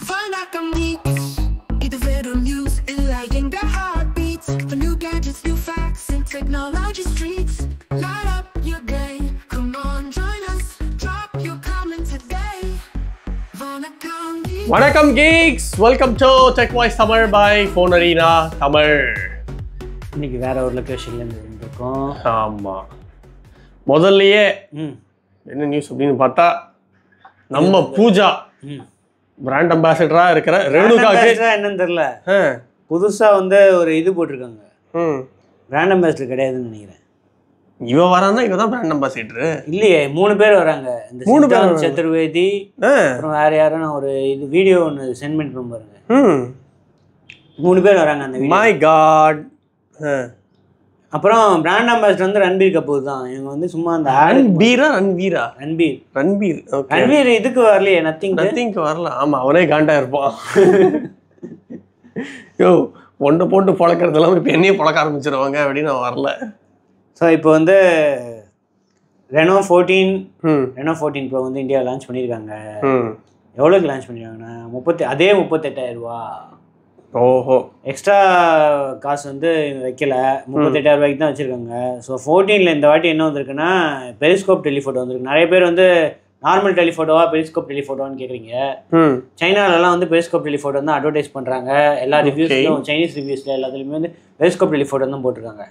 Vanakkam Geeks. இது வெறும் news enlightening the heartbeats. For new gadgets, new facts, and technology streets. Light up your day. Come on, join us. Drop your comment today. Vanakkam Geeks. வணக்கம் geeks, welcome to Tech Voice Tamil by Phone Arena Tamil. இன்னைக்கு வேற ஒரு லொகேஷன்ல இருந்து இருக்கோம். ஆமா, முதல்லயே என்ன news அப்படின்னு பார்த்தா நம்ம பூஜா பிராண்ட் அம்பாசிடரா இருக்கிற ரேணுகாக்கு என்னன்னு தெரியல, புதுசா வந்து ஒரு இது போட்டிருக்காங்க. பிராண்ட் அம்பாசிடர் கிடையாதுன்னு நினைக்கிறேன். இவ வரான்னா இவ தான் பிராண்ட் அம்பாசிடர் இல்லையே, 3 பேர் வராங்க. இந்த 3 பேர் சதுர்வேதி, அப்புறம் வேற யாரும் ஒரு இது வீடியோ ஒன்று சென்ட் பண்ணி பாருங்க. 3 பேர் வராங்க அந்த வீடியோ. My god. அப்புறம் பிராண்ட் அம்பாசிடர் வந்து ரன்பீர் கபூர் தான். இவங்க வந்து சும்மா அந்த ரன்பீர் இதுக்கு வரலையே, நத்திங்க்கு வரல. ஆமா, அவனே காண்டா இருப்பான். யோ, ஒன்றை போட்டு பழக்கிறதெல்லாம் இப்போ என்னையே பழக்க ஆரம்பிச்சிருவாங்க அப்படின்னு நான் வரல. ஸோ இப்போ வந்து ரெனோ 14 ப்ரோ வந்து இந்தியாவில் லான்ச் பண்ணியிருக்காங்க. எவ்வளோக்கு லான்ச் பண்ணியிருக்காங்கன்னா 38,000 ரூபா. ஓஹோ, எக்ஸ்ட்ரா காசு வந்து வைக்கல, 38,000 ரூபாய்க்கு தான் வச்சுருக்காங்க. ஸோ 14ல் இந்த வாட்டி என்ன வந்திருக்குன்னா பெரிஸ்கோப் டெலிஃபோட்டோ வந்திருக்கு. நிறைய பேர் வந்து நார்மல் டெலிஃபோட்டோவா பெரிஸ்கோப் டெலிஃபோட்டோன்னு கேட்குறீங்க. சைனாலலாம் வந்து பெரிஸ்கோப் டெலிஃபோட்டோ வந்து அட்வர்டைஸ் பண்ணுறாங்க. எல்லா ரிவ்யூஸ்லையும், சைனீஸ் ரிவ்யூஸில் எல்லாத்துலேயுமே வந்து பெரிஸ்கோப் டெலிஃபோட்டோ தான் போட்டிருக்காங்க.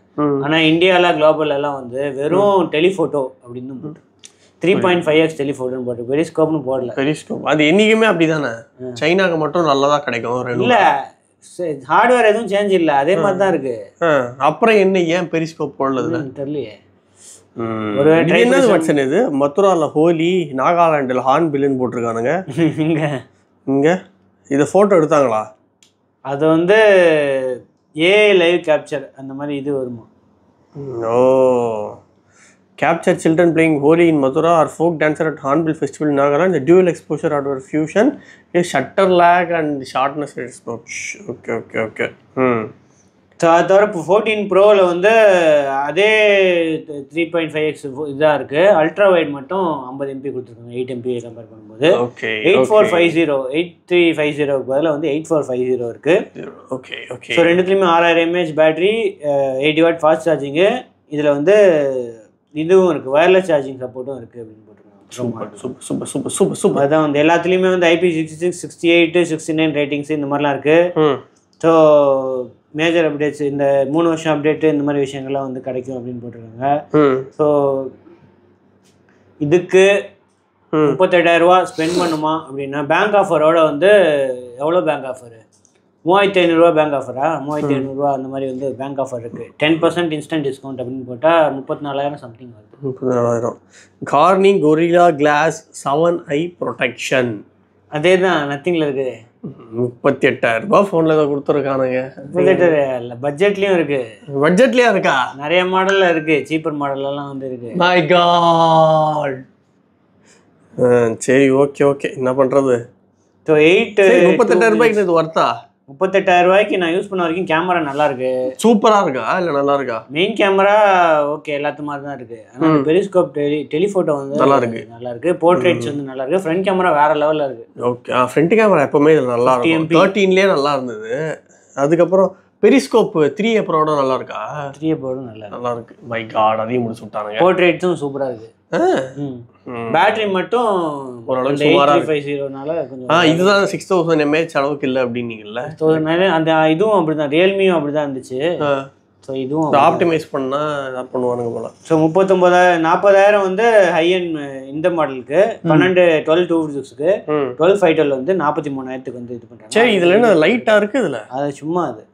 ஆனால் இந்தியாவில் குளோபல்லாம் வந்து வெறும் டெலிஃபோட்டோ அப்படின்னு தான் போட்டு 3.5x டெலிஃபோட்டோன்னு போட்டு பெரிஸ்கோப்னு போடல. பெரிஸ்கோப் அது என்றைக்குமே அப்படி தானே, சைனாக்கு மட்டும் நல்லதாக கிடைக்கும். இல்லை, ஹார்ட்வேர் எதுவும் சேஞ்ச் இல்லை, அதே மாதிரி தான் இருக்கு. அப்புறம் என்ன ஏன் பெரிஸ்கோப் போடலதுன்னு தெரியலையே. ஒரு இது மதுரால ஹோலி, நாகாலாண்டில் ஹார்ன்பில்னு போட்டிருக்கானுங்க. இங்க இதை ஃபோட்டோ எடுத்தாங்களா? அது வந்து ஏஐ லைவ் கேப்சர் அந்த மாதிரி இது வருமா? ஓ, capture children playing Holi in Mathura or folk dancer at Hornbill Festival in Nagaland. The dual exposure hardware fusion is shutter lag and sharpness response. Okay. அதோட 14 ப்ரோவில் வந்து அதே 3.5x இதாக இருக்குது. அல்ட்ரா வைட் மட்டும் 50 MP கொடுத்துருக்காங்க, 8 MP கம்பேர் பண்ணும்போது. 8350 பதில் வந்து 8450 இருக்குது. ஓகே. ஸோ ரெண்டுத்துலேயுமே 6000 mAh battery, 80 watt fast charging. இதில் வந்து இதுவும் இருக்குது, வயர்லெஸ் சார்ஜிங் சப்போர்ட்டும் இருக்குது அப்படின்னு போட்டுருக்காங்க. சூப்பர். அதான் வந்து எல்லாத்துலேயுமே வந்து IP66, 68, 69 ரேட்டிங்ஸ் இந்த மாதிரிலாம் இருக்குது. ஸோ மேஜர் அப்டேட்ஸ், இந்த 3 வருஷம் அப்டேட்டு, இந்த மாதிரி விஷயங்கள்லாம் வந்து கிடைக்கும் அப்படின்னு போட்டிருக்காங்க. ஸோ இதுக்கு 38,000 ரூபா ஸ்பெண்ட் பண்ணுமா அப்படின்னா பேங்க் ஆஃபரோட வந்து எவ்வளோ பேங்க் ஆஃபரு? 3,500 ரூபா பேங்க் ஆஃபரா? 3,500 ரூபா அந்த மாதிரி வந்து பேங்க் ஆஃபர் இருக்குது. 10% இன்ஸ்டன்ட் டிஸ்கவுண்ட் அப்படின்னு போட்டால் 34,000 சம்திங் வருது. 34,000. Corning gorilla class 7i protection, அதே தான் நத்திங்கில் இருக்குது. 38,000 ரூபா ஃபோனில் ஏதோ கொடுத்துருக்கானுங்க. 38,000 இல்லை, பட்ஜெட்லேயும் இருக்குது. பட்ஜெட்லேயும் இருக்கா? நிறைய மாடலில் இருக்குது, சீப்பர் மாடலெல்லாம் வந்து இருக்குது. My God. சரி, ஓகே, என்ன பண்ணுறது? ஸோ 38,000 ரூபாய்க்கு இது ஒர்த்தா? 38,000 ரூபாய்க்கு நான் யூஸ் பண்ண வரைக்கும் கேமரா நல்லா இருக்கு. சூப்பராக இருக்கா இல்லை நல்லா இருக்கா? மெயின் கேமரா ஓகே, எல்லாத்து மாதிரி தான் இருக்கு. ஆனால் பெரிஸ்கோப் டெலிஃபோட்டோ வந்து நல்லா இருக்கு. போர்ட்ரேட்ஸ் வந்து நல்லா இருக்கு. ஃப்ரண்ட் கேமரா வேற லெவலில் இருக்கு. ஓகே, ஃப்ரண்ட் கேமரா எப்பவுமே நல்லா இருக்கும். 13லேயே நல்லா இருந்தது. அதுக்கப்புறம் பெரிஸ்கோப் 3A ப்ரோட நல்லா இருக்கா? 3A ப்ரோட நல்லா இருக்கு. மை காட், அதையும் முடிச்சு விட்டானுங்க. போர்ட்ரேட்ஸும் சூப்பராக இருக்கு. பேட்டரி மட்டும் ஓரளவுக்கு சுமாரா 850னால கொஞ்சம் இதுதான் 6000 mAh அளவுக்கு இல்லை அப்படின்னீங்கல்ல. அந்த இதுவும் அப்படிதான், ரியல்மியும் அப்படிதான் இருந்துச்சு. ஸோ இதுவும் ஆப்டிமைஸ் பண்ணா என்ன பண்ணுவானுங்க போல. ஸோ 40,000 வந்து ஹை அண்ட் இந்த மாடலுக்கு, 12 256க்கு, 12 512 வந்து 43,000க்கு வந்து இது பண்ணுறாங்க. சரி, இதில் என்ன லைட்டாக இருக்குது? இதில் அது சும்மா அது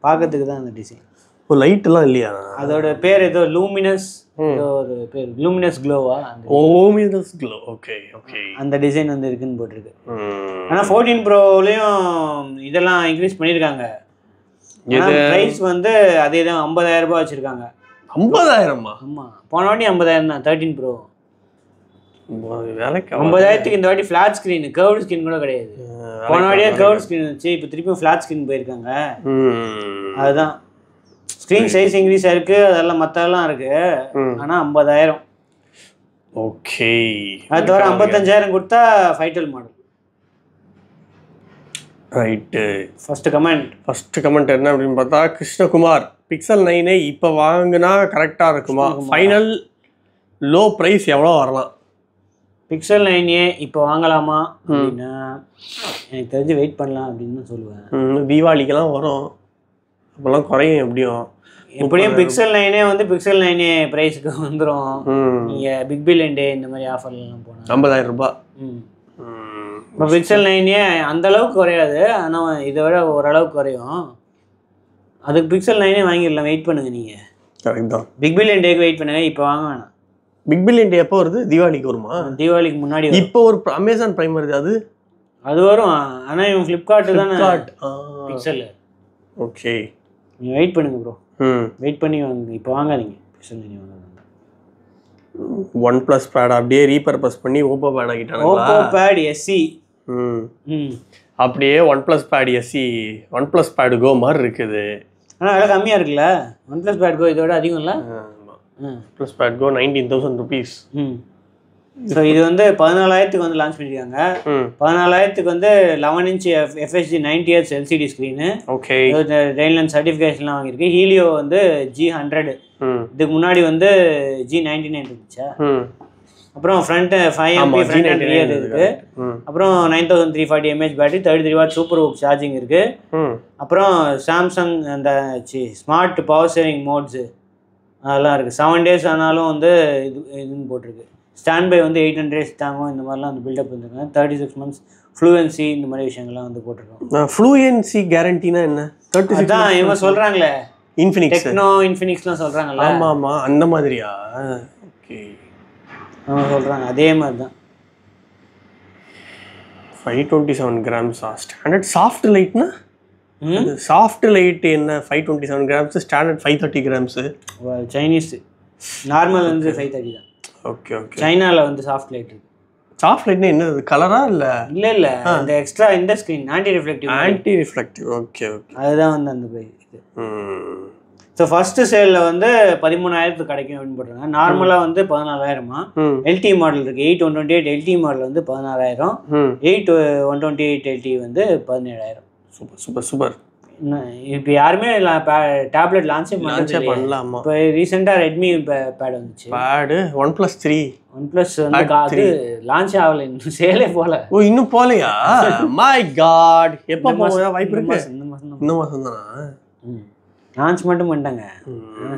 பார்க்கறதுக்கு தான் அந்த டிசைன். ஓ, லைட்டெல்லாம் இல்லையா? அதோட பேர் ஏதோ லூமினஸ், ஒரு பேர் லூமினஸ் க்ளோவா? Luminous glow. ஓகே, அந்த டிசைன் வந்து இருக்குன்னு போட்டிருக்கு. ஆனால் 14 ப்ரோலையும் இதெல்லாம் இன்க்ரீஸ் பண்ணியிருக்காங்க. ப்ரைஸ் வந்து அதே தான், 50,000 ரூபாய் வச்சுருக்காங்க. 50,000? ஆமாம், போன வாட்டி 50,000 தான் 13 ப்ரோ. வேலைக்கு 50,000க்கு இந்த வாட்டி ஃப்ளாட் ஸ்க்ரீன், கர்வ்டு ஸ்க்ரீன் கூட கிடையாது. போன வாட்டியே கர்வ்டு ஸ்க்ரீன் இருந்துச்சு, இப்போ திருப்பியும் ஃப்ளாட் ஸ்க்ரீன் போயிருக்காங்க. அதுதான் ஸ்க்ரீன் சைஸ் இன்க்ரீஸ் ஆயிருக்கு, அதெல்லாம் மற்றெல்லாம் இருக்கு. ஆனால் 50,000. ஓகே, அது தவிர 55,000 கொடுத்தா 512 மாடல். ரைட்டு. ஃபர்ஸ்ட் கமெண்ட் என்ன அப்படின்னு பார்த்தா கிருஷ்ணகுமார், பிக்சல் 9 இப்போ வாங்கினா கரெக்டாக இருக்குமா? ஃபைனல் லோ ப்ரைஸ் எவ்வளோ வரலாம்? பிக்சல் 9 இப்போ வாங்கலாமா அப்படின்னா எனக்கு தெரிஞ்சு வெயிட் பண்ணலாம் அப்படின்னு தான் சொல்லுவேன். தீபாவளிக்கெல்லாம் வரும், அப்போல்லாம் குறையும். எப்படியும் பிக்சல் 9 வந்து பிக்சல் 9 ப்ரைஸுக்கு வந்துடும். நீங்கள் பிக் பில்லியன் டே இந்த மாதிரி ஆஃபர்லாம் போனால் 50,000 ரூபாய். இப்போ பிக்சல் 9 அந்த அளவுக்கு குறையாது, ஆனால் இதை விட ஓரளவுக்கு குறையும். அதுக்கு பிக்சல் 9 வாங்கிடலாம். வெயிட் பண்ணுங்க நீங்கள். கரெக்ட் தான். பிக் பில்லியன் டேக்கு வெயிட் பண்ணுங்க, இப்போ வாங்க வேணாம். பிக் பில்லியன் டே எப்போ வருது? தீபாவளிக்கு வருமா? தீபாவளிக்கு முன்னாடி. இப்போ ஒரு அமேசான் பிரைம் வருது, அது வரும். ஆனால் இவன் ஃப்ளிப்கார்ட்டு தானே பிக்சல். ஓகே, நீங்கள் வெயிட் பண்ணுங்க ப்ரோ. வெயிட் பண்ணி வாங்க, இப்போ வாங்காதீங்க. பிக்சல் 9 வாங்க. ஒன் ப்ளஸ் பேட் அப்படியே ரீபர்பஸ் பண்ணி ஓப்போ பேட் ஆகிட்டாங்க. Oppo Pad SE. அப்படியே OnePlus Pad SE, OnePlus Pad Go மாதிரி இருக்குது. ஆனால் விலை கம்மியாக இருக்குல்ல? ஒன் ப்ளஸ் பேட் கோ இதோட அதிகம் இல்லை? ப்ளஸ் பேட் கோ 19,000 rupees. ஸோ இது வந்து 14,000க்கு வந்து லான்ச் பண்ணியிருக்காங்க. 14,000க்கு வந்து 11 inch FHD 90Hz LCD screen. Okay, Rheinland சர்டிஃபிகேஷன்லாம் வாங்கியிருக்கு. ஹீலியோ வந்து G100. இதுக்கு முன்னாடி வந்து G99 இருந்துச்சா. அப்புறம் front 5 MP front and rear இருக்குது. அப்புறம் 9340 mAh battery, 33 watt super VOOC charging இருக்குது. அப்புறம் சாம்சங் அந்த ஸ்மார்ட் பவர் சேவிங் மோட்ஸு அதெல்லாம் இருக்குது. 7 days ஆனாலும் வந்து இதுன்னு போட்டிருக்கு. ஸ்டாண்ட் பை வந்து 800 days தாங்கும். இந்த மாதிரிலாம் வந்து பில்டப் வந்துருக்காங்க. 36 months ஃப்ளூயன்சி இந்த மாதிரி விஷயங்கள்லாம் வந்து போட்டிருக்கோம். ஃப்ளூயன்சி கேரண்டினா என்ன? 36 தான் இவங்க சொல்கிறாங்களே, இன்ஃபினிக்ஸ் இன்ஃபினிக்ஸ்லாம் சொல்கிறாங்கல்ல. ஆமாம், அந்த மாதிரியா? ஓகே, அவங்க சொல்கிறாங்க அதே மாதிரி தான். 527 grams ஸ்டாண்டர்ட். சாஃப்ட் லைட்னா சாஃப்ட் லைட் என்ன? 527 grams, standard 530 grams. Chinese normal வந்து 530 தான். Okay okay. சைனாவில் வந்து சாஃப்ட் லைட் இருக்கு. சாஃப்ட் லைட்னா என்ன? கலரா இல்லை? இல்லை அந்த எக்ஸ்ட்ரா இந்த screen anti reflective. Okay okay, அதுதான் வந்து அந்த இது. ஸோ ஃபர்ஸ்ட் சேலில் வந்து 13,000 கிடைக்கும் அப்படின்னு போட்டுருங்க. நார்மலாக வந்து 14,000. எல்டி மாடல் இருக்குது. 8/128 எல்டி மாடல் வந்து 16,000. 8/128 எல்டி வந்து 17,000. சூப்பர். இப்போ யாருமே டேப்லெட் லான்ச்சே பண்ணலாம். இப்போ ரீசெண்டாக ரெட்மி பேட் வந்துச்சு. Pad OnePlus 3. OnePlus வந்து அது லான்ச் ஆகலை, இன்னும் சேலே போகல. ஓ, இன்னும் போகலையா? மை காட், எப்போ போக வாய்ப்பு இருக்கு? இந்த மாதம் தானா? லான்ச் மட்டும் பண்ணிட்டாங்க,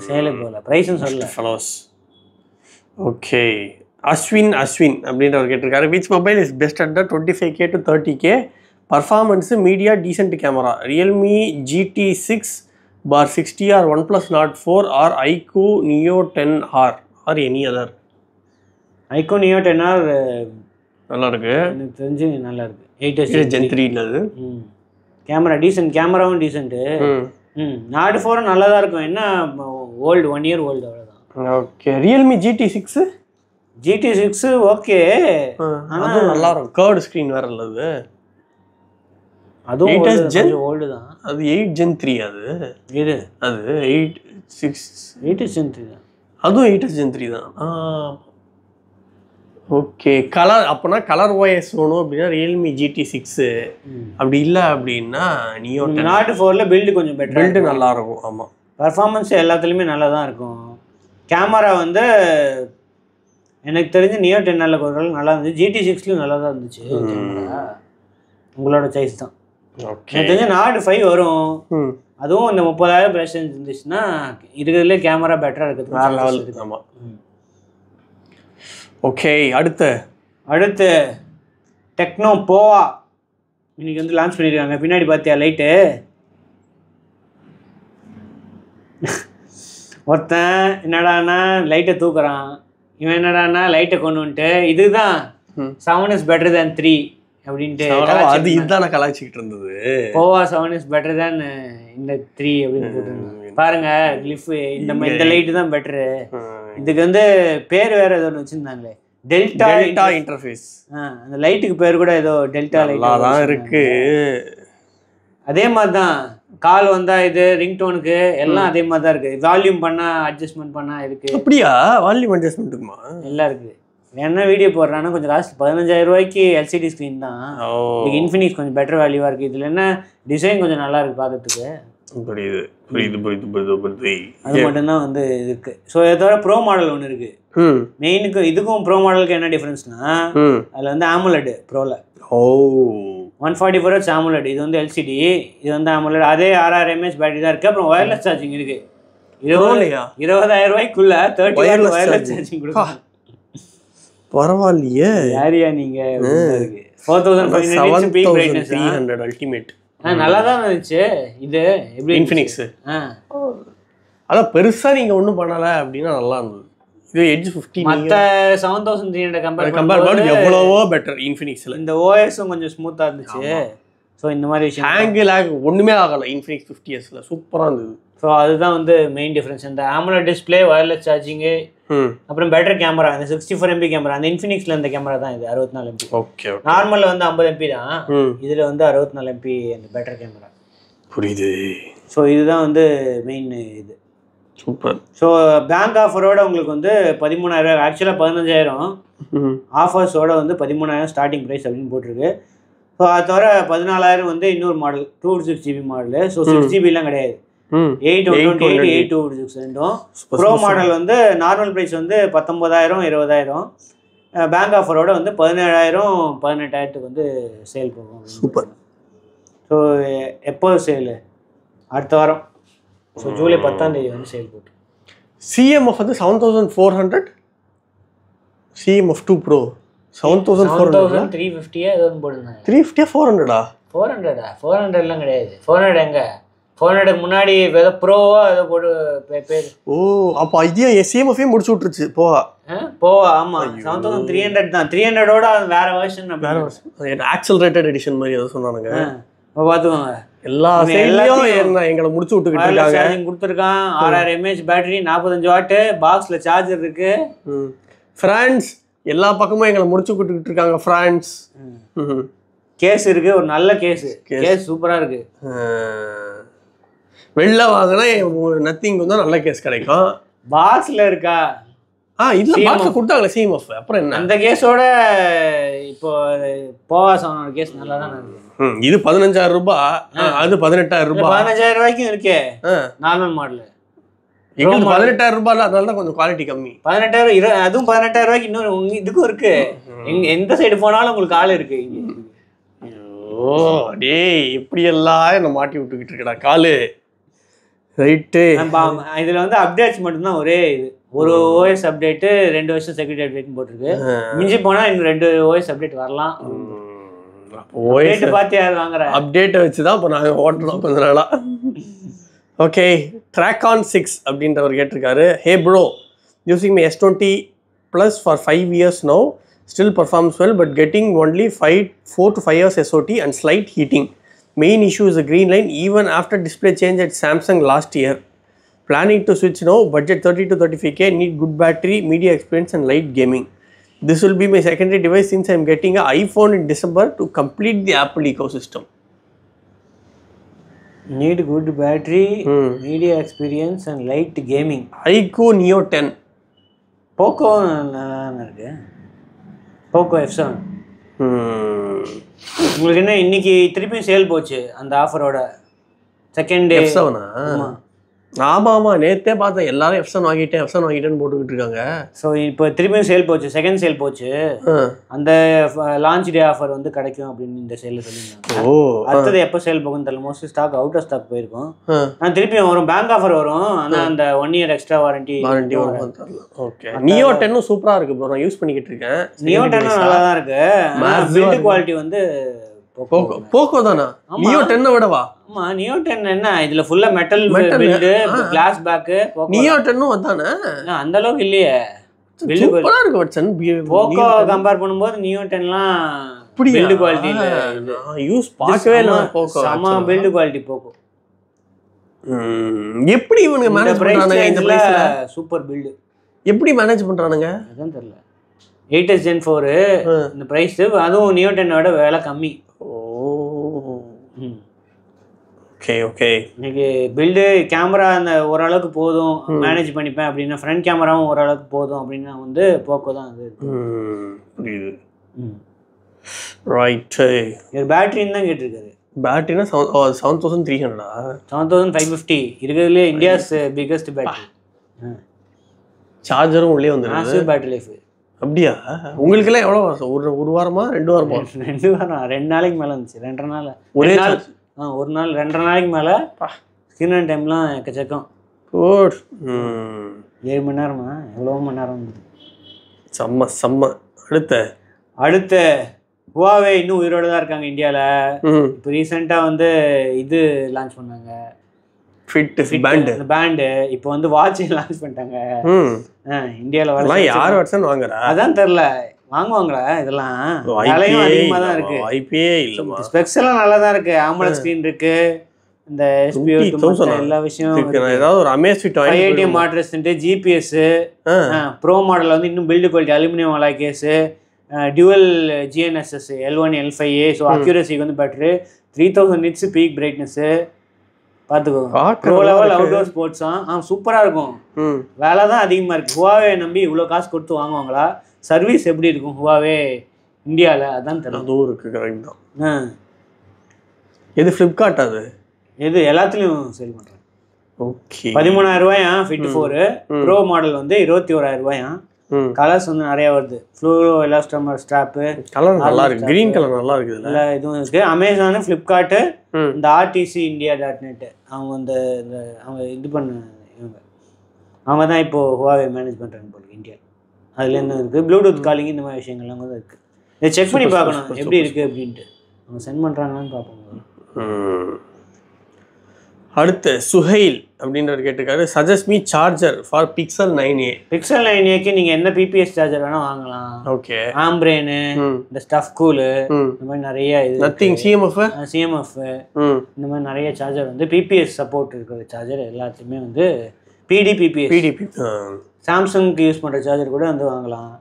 சேலே போகல. ப்ரைஸும் சொல்லல. ஓகே, அஸ்வின் அப்படின்றவர் கேட்டிருக்காரு, which mobile is best at 25K to 30K? Performance, media, decent camera. Realme GT6/60 or OnePlus Nord 4 or iQOO Neo 10R or any other? iQOO Neo 10R நல்லா இருக்கு, எனக்கு தெரிஞ்சு நல்லா இருக்கு. 8 Gen 3 அது. கேமரா டீசென்ட், கேமராவும் டீசென்ட்டு. Nord 4 நல்லா தான் இருக்கும். என்ன ஓல்டு, 1 year ஓல்டு, அவ்வளோதான். ஓகே, ரியல்மி GT6 ஓகே, ஆனால் நல்லா இருக்கும். கர்வ்டு ஸ்க்ரீன் வேற இல்லது. அதுவும் 8 Gen ஓல்டு தான். அது 8 Gen 3 அது. இது அது 8 Gen 3 தான். அதுவும் 8 Gen 3 தான். ஓகே, கலர் அப்போனா கலர் OS வேணும் அப்படின்னா ரியல்மி GT6. அப்படி இல்லை அப்படின்னா Neo 10. Nord 4ல பில்டு கொஞ்சம் பெட்டர், பில்டு நல்லா இருக்கும். ஆமாம், பர்ஃபார்மன்ஸ் எல்லாத்துலேயுமே நல்லா தான் இருக்கும். கேமரா வந்து எனக்கு தெரிஞ்சு Neo 10Rல கொஞ்சம் நல்லா இருந்துச்சு. GT6லையும் நல்லா தான் இருந்துச்சு. உங்களோட சாய்ஸ் தான். எனக்கு தெரிஞ்ச Nord 5 வரும். அதுவும் இந்த 30,000 ப்ரைஸ் இருந்துச்சுன்னா இருக்கிறதுலே கேமரா பெட்டராக இருக்குது. ஆமாம். ஓகே, அடுத்து டெக்னோ போவா இன்னைக்கு வந்து லான்ச் பண்ணியிருக்காங்க. பின்னாடி பார்த்தியா லைட்டு? ஒருத்தன் என்னடானா லைட்டை தூக்குறான், இவன் என்னடானா லைட்டை கொண்டு வந்துட்டு இதுதான் 7 is better than 3 அப்படின்ட்டு அது இதுதான் நான் கலாய்ச்சிக்கிட்டு இருந்தது. போவா 7 is better than இந்த 3 அப்படின்னு போட்டு பாருங்க. கிளிஃப் இந்த லைட்டு தான் பெட்டரு. இதுக்கு வந்து பேர் வேற ஏதோ ஒன்று வச்சுருந்தாங்களே, டெல்டா இன்டர்ஃபேஸ். அந்த லைட்டுக்கு பேர் கூட ஏதோ டெல்டா லைட்டாக தான் இருக்கு. அதே மாதிரி தான் கால் வந்தால் இது ரிங்டோனுக்கு எல்லாம் அதே மாதிரி தான் இருக்குது. வால்யூம் பண்ணால் அட்ஜஸ்ட்மெண்ட் பண்ணால் இருக்குது. அப்படியா? வால்யூம் அட்ஜஸ்ட்மெண்ட்டுக்குமா? எல்லாம் இருக்குது. என்ன வீடியோ போடுறான்னா கொஞ்சம் காசு 15,000 ரூபாய்க்கு எல்சிடி ஸ்க்ரீன் தான். இதுக்கு இன்ஃபினிக்ஸ் கொஞ்சம் பெட்டர் வேல்யூவாக இருக்குது. இதில் என்ன டிசைன் கொஞ்சம் நல்லா இருக்குது பார்க்கறதுக்கு. புரியுது புரியுது புரியுது புரியுது புரியுது. அது மட்டும்தான் வந்து இருக்குது. ஸோ இதை தவிர ப்ரோ மாடல் ஒன்று இருக்குது. மெயினுக்கு இதுக்கும் ப்ரோ மாடலுக்கு என்ன டிஃப்ரென்ஸ்னா அதில் வந்து AMOLED ப்ரோவில் 144 Hz AMOLED. இது வந்து எல்சிடி, இது வந்து AMOLED. அதே 6000 mAh பேட்டரி தான் இருக்குது. அப்புறம் ஒயர்லெஸ் சார்ஜிங் இருக்குது. 20,000 ரூபாய்க்குள்ள 30 வாட் ஒயர்லெஸ் சார்ஜிங் கொடுக்கும். பரவாயில்லையே. யாரியா நீங்க 4500 பீக் பிரைட்னஸ் 300 அல்டிமேட். நல்லா தான் இருந்துச்சு. இது எப்படி இன்ஃபினிக்ஸ் அதான் பெருசா நீங்க ஒன்றும் பண்ணல அப்படின்னா நல்லா இருந்தது. இது எட்ஜ் 50 மற்ற 7300 கம்பேர் பண்ணி எவ்வளவோ பெட்டர் இன்ஃபினிக்ஸ்ல. இந்த ஓஎஸும் கொஞ்சம் ஸ்மூத்தா இருந்துச்சு. ஸோ இந்த மாதிரி விஷயம் ஹேங்கில் ஒன்றுமே ஆகலை இன்ஃபினிக்ஸ் 50Sல சூப்பராக இருந்தது. ஸோ அதுதான் வந்து மெயின் டிஃப்ரென்ஸ். இந்த AMOLED டிஸ்பிளே, ஒயர்லெஸ் சார்ஜிங்கு, அப்புறம் பெட்டர் கேமரா. இந்த 64 MP கேமரா அந்த இன்ஃபினிக்ஸ்ல இந்த கேமரா தான். இது 64 MP. ஓகே நார்மலில் வந்து 50 MP தான். இதில் வந்து 64 MP அந்த பெட்டர் கேமரா. புரியுது. ஸோ இதுதான் வந்து மெயின் இது. சூப்பர். ஸோ பேங்க் ஆஃபரோட உங்களுக்கு வந்து 13,000, ஆக்சுவலாக 15,000 ஆஃபர்ஸோட வந்து 13,000 ஸ்டார்டிங் ப்ரைஸ் அப்படின்னு போட்டிருக்கு. ஸோ அது தவிர 14,000 வந்து இன்னொரு மாடல் 256GB மாடலு. ஸோ 6GBலாம் கிடையாது. 8/128, 8/256 ரெண்டும். ப்ரோ மாடல் வந்து நார்மல் ப்ரைஸ் வந்து 19,000, 20,000. பேங்க் ஆஃபரோட வந்து 17,000, 18,000 வந்து சேல் போகும். சூப்பர். ஸோ எப்போ சேலு? அடுத்த வாரம். ஸோ ஜூலை 10ஆம் தேதி வந்து சேல் போட்டு. CMF வந்து 7,400. CMF 2 Pro 7,400. 350 ஏதோ ஒன்று போட்டுருந்தாங்க. 350 400 400 கிடையாது. 400 எங்க 400 முன்னாடி ஏதோ ப்ரோவா ஏதோ போட்டு பேர். ஓ அப்போ இதே CMF முடிச்சு விட்டுருச்சு போவா. ஆமா 7,300 தான். 300ஓட வேற வெர்ஷன். வேற வெர்ஷன் ஆக்சலரேட்டட் எடிஷன் மாதிரி ஏதோ சொன்னானுங்க. பார்த்துக்கோங்க. எல்லா சேல்லையும் எங்களை முடிச்சு விட்டுக்கிட்டு இருக்காங்க. சார்ஜிங் கொடுத்துருக்கான். 6000 mAh பேட்டரி, 45 வாட் பாக்ஸ்ல சார்ஜர் இருக்கு. ஃப்ரான்ஸ் எல்லா பக்கமும் எங்களை முடிச்சு விட்டுக்கிட்டு இருக்காங்க. ஃப்ரான்ஸ் கேஸ் இருக்கு. ஒரு நல்ல கேஸ் சூப்பரா இருக்கு. வெளில வாங்கினா நத்திங் தான் நல்ல கேஸ் கிடைக்கும். பாக்ஸ்ல இருக்கா? இல்ல பாக்ஸ்ல கொடுத்தாங்களே CMF. அப்புறம் என்ன அந்த கேஸோட இப்போ போவாசனோட கேஸ் நல்லா தான் இருக்கு. இது 15,000 ரூபாய், அது 18,000 ரூபாய். 15,000 ரூபாய்க்கும் இருக்கே நார்மல் மாடல். எங்களுக்கு 18,000 ரூபாய், அதனால தான் கொஞ்சம் குவாலிட்டி கம்மி. 18,000 அதுவும் 18,000 ரூபாய்க்கு இன்னொரு இதுக்கும் இருக்கு. எந்த சைடு போனாலும் உங்களுக்கு ஆள் இருக்கு. ஓ டேய் எப்படி எல்லாம் என்ன மாட்டி விட்டுக்கிட்டு இருக்கடா காலு. ரைட்டு. இதுல வந்து அப்டேட்ஸ் மட்டும்தான் ஒரே இது. ஒரு OS அப்டேட்டு, 2 வருஷம் செக்யூரிட்டி அப்டேட் போட்டிருக்கு. மிஞ்சி போனா இன்னும் 2 OS அப்டேட் வரலாம். OS பார்த்து யார் வாங்குற அப்டேட்டை வச்சு தான் இப்போ நாங்கள் ஓட்டணும் கொஞ்ச நாளா. ஓகே Trackon 6 அப்படின்றவர் கேட்டிருக்காரு. ஹே bro, using my S20 Plus for 5 years now, still performs well but getting only 4 to 5 years SOT and slight heating. Main issue is the green line even after display change at Samsung last year. Planning to switch now, budget 30 to 35K, need good battery, media experience and light gaming. This will be my secondary device since I am getting an iPhone in December to complete the Apple ecosystem. Need good battery, media experience and light gaming. iQOO Neo 10. Poco இருக்கு. Poco F7. உங்களுக்கு என்ன இன்னைக்கு திருப்பி sale போச்சு அந்த ஆஃபரோட second day. F7 ஆமாம் நேற்றே பார்த்தேன் எல்லாரும் F7 வாங்கிட்டேன்னு போட்டுக்கிட்டு இருக்காங்க. ஸோ இப்போ திரும்பியும் சேல் போச்சு, செகண்ட் சேல் போச்சு. அந்த லான்ச் டே ஆஃபர் வந்து கிடைக்கும் அப்படின்னு இந்த சேலில் சொல்லியிருந்தாங்க. அடுத்தது எப்போ சேல் போகும்னு தெரியல. Mostly stock out of stock போயிருக்கும். ஆனால் திருப்பியும் வரும், பேங்க் ஆஃபர் வரும். ஆனால் அந்த 1 year எக்ஸ்ட்ரா வாரண்டி வரும். ஓகே Neo 10 சூப்பராக இருக்கு ப்ரோ, நான் யூஸ் பண்ணிக்கிட்டு இருக்கேன். Neo 10 நல்லா தான் இருக்கு. பில்ட் குவாலிட்டி வந்து போக்கோ தானா? Neo 10 விடவா? ஆமா Neo 10 என்ன இதுல ஃபுல்லா metal build, glass back. Neo 10 அதானே? அந்த அளவுக்கு இல்லையே. சூப்பரா இருக்கு வட்சன். போக்கோ கம்பேர் பண்ணும்போது Neo 10லாம் பில்ட் குவாலிட்டி இல்ல. யூஸ் பார்க்கவே இல்ல. போக்கோ சம பில்ட் குவாலிட்டி போக்கோ. எப்படி இவங்க மேனேஜ் பண்றாங்க இந்த பிரைஸ்ல? சூப்பர் பில்ட் எப்படி மேனேஜ் பண்றானுங்க அதான் தெரியல. 8s Gen 4 இந்த பிரைஸ், அதுவும் Neo 10 விட விலை கம்மி. Okay okay. இன்னைக்கு பில்டு கேமரா அந்த ஓரளவுக்கு போதும் மேனேஜ் பண்ணிப்பேன் அப்படின்னா, ஃப்ரண்ட் கேமராவும் ஓரளவுக்கு போதும் அப்படின்னா வந்து போக்கோ தான் அது. புரியுது. ரைட்டு. இவர் பேட்டரின்னு தான் கேட்டிருக்காரு. பேட்டரினா 7300 7550 இருக்கிறதுலே இந்தியாஸ் பிக்கஸ்ட் பேட்டரி. சார்ஜரும் உள்ளே வந்துடுது. Battery life. அப்படியா? உங்களுக்கெல்லாம் எவ்வளோ ஒரு வாரமா 2 வாரமா? 2 வாரம் 2 நாளைக்கு மேலே இருந்துச்சு. 2.5 நாள் ஒரே நாள். ஒரு நாள் 2.5 நாளைக்கு மேலே ஸ்கிரீன் ஆன் டைம்லாம் எக்கச்சக்கம். 7 மணி நேரமா? எவ்வளோ மணி நேரம்? செம்ம செம்ம. அடுத்த ஹுவாவே இன்னும் உயிரோட தான் இருக்காங்க இந்தியாவில். இப்போ ரீசெண்டாக வந்து இது லான்ச் பண்ணாங்க, பேண்டு. இப்போ வந்து வாட்ச் லான்ச் பண்ணிட்டாங்க இந்தியாவில். யார் வாட்ஸ்அப் வாங்குறா அதான் தெரியல, வாங்குவாங்களா? இதெல்லாம் விலையும் அதிகமாக தான் இருக்கு. வாய்ப்பே இல்லை. ஸ்பெக்ஸ் எல்லாம் நல்லா தான் இருக்கு. AMOLED ஸ்க்ரீன் இருக்கு, இந்த எல்லா விஷயம். ஏதாவது ஒரு அமேஸ்ஃபிட் 580 மாட்ரஸ், ஜிபிஎஸ், ப்ரோ மாடல் வந்து இன்னும் build quality aluminium alloy case, dual GNSS L1 L5A. So அக்யூரசிக்கு வந்து பெட்ரு. 3000 nits peak brightness. பார்த்துக்கோ, ப்ரோ லெவல் அவுட்டோர் ஸ்போர்ட்ஸாக சூப்பராக இருக்கும். வேலை தான் அதிகமாக இருக்குது. ஹுவாவே நம்பி இவ்வளோ காசு கொடுத்து வாங்குவாங்களா? சர்வீஸ் எப்படி இருக்கும் ஹுவாவே இந்தியாவில்? அதான் தெரியல. அதுவும் இருக்குது. கரெக்ட் தான். எது ஃப்ளிப்கார்ட்? அது எது எல்லாத்துலேயும் சேல் பண்ணுறேன். ஓகே. 13,000 ரூபாயா ஃபிட் 4. ப்ரோ மாடல் வந்து 21,000 ரூபாயா. கலர்ஸ் வந்து நிறைய வருது. ஃப்ளூரோ எலாஸ்டோமர் ஸ்ட்ராப்பு கலர் நல்லா இருக்கு. கிரீன் கலர் நல்லா இருக்குது. இல்லை இதுவும் இருக்குது. அமேசானு, ஃப்ளிப்கார்ட்டு, இந்த RTCindia.net அவங்க வந்து அவங்க இது பண்ண அவங்க தான் இப்போது ஹுவாவே மேனேஜ் பண்ணுறாங்க போல இந்தியா. அதுலேருந்து இருக்குது. ப்ளூடூத் காலிங் இந்த மாதிரி விஷயங்கள்லாம் கூட இருக்குது. இதை செக் பண்ணி பார்க்கணும் எப்படி இருக்குது அப்படின்ட்டு. அவங்க சென்ட் பண்ணுறாங்களான்னு பார்ப்போம். அடுத்து சுஹைல் அப்படின்றவர் கேட்டிருக்காரு, suggest me charger for Pixel 9a. Pixel 9a நீங்கள் என்ன PPS சார்ஜர் வேணால் வாங்கலாம். ஓகே. ஆம்பிரேனு, இந்த ஸ்டஃப் கூலு, இந்த மாதிரி நிறைய இது. நத்திங் CMF இந்த மாதிரி நிறைய சார்ஜர் வந்து PPS சப்போர்ட் இருக்கிற சார்ஜர் எல்லாத்தையுமே வந்து PDPPS. சாம்சங்க்கு யூஸ் பண்ணுற சார்ஜர் கூட வந்து வாங்கலாம்.